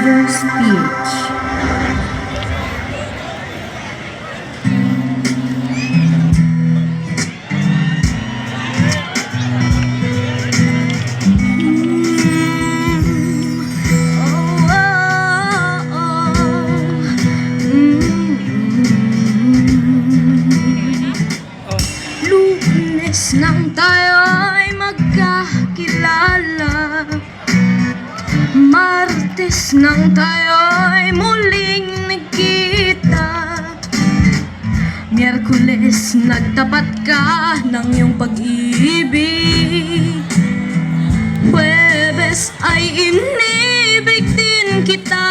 Brothers PH. Lunes nang tayo'y magkakilala, Martes nang tayo'y muling nagkita, Miyerkules nagtapat ka ng iyong pag-ibig, Huwebes ay inibig din kita,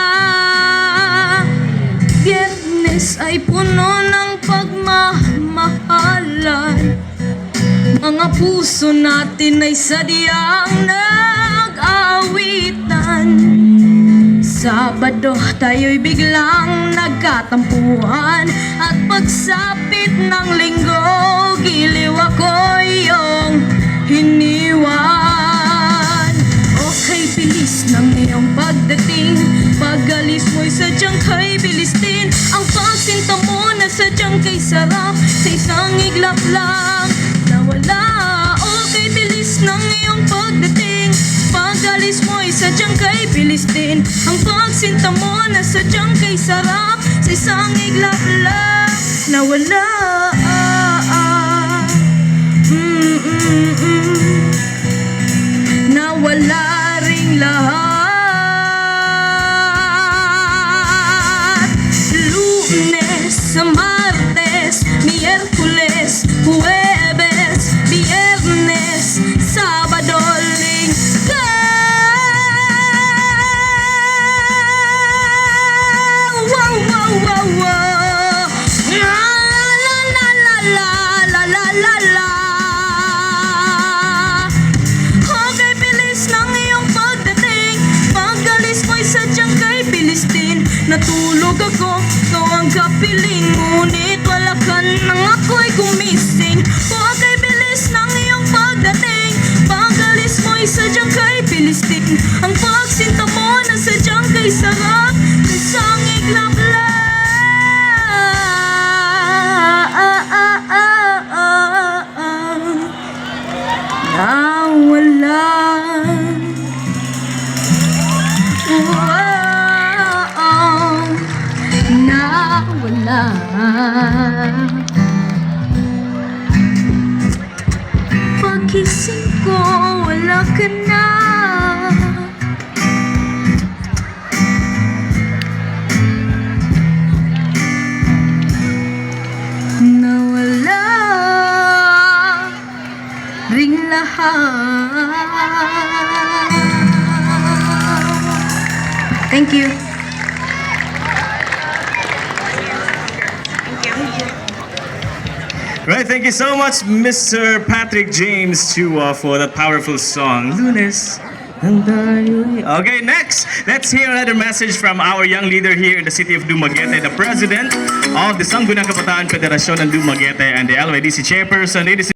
Biyernes ay puno ng pagmamahalan, mga puso natin ay sadyang nag-awitan. Sabado tayo'y biglang nagkatampuhan, at pagsapit ng linggo, giliw ako iyong hiniwan. Okay, bilis ng iyong pagdating, pag-alis mo'y sadyang kay bilis din. Ang pagsinta mo na sadyang kay sarap, sa isang iglap lang nawala. Okay, bilis ng iyong pagdating, pag-alis mo'y sadyang kay bilis din. Ang pagsinta mo na sadyang kay sarap, sa isang iglap lang nawala. Nawala ring lahat. Lunes, Martes, Miyerkules, Huwebes, Biyernes, Sabado, Linggo. Wow, wow, wow, wow. La la la la la la la la la. Okay, bilis ng iyong pagdating, pag-alis mo'y sadyang kay bilis din. Natulog ako, ikaw ang kapiling, ngunit wala ka nang ako'y gumising. Okay, bilis ng iyong pagdating, pag-alis mo'y sadyang kay bilis din. Ang pagsinta mo na sadyang kay sarap, isang iglap lang nawala. Nawala. Pagising ko, wala ka na. Nawala ring lahat. Thank you. Right, thank you so much, Mr. Patrick James, for that powerful song, Lunes. Okay, next, let's hear another message from our young leader here in the city of Dumaguete, the president of the Sangguniang Kabataan Federasyon ng Dumaguete and the LYDC chairperson, ladies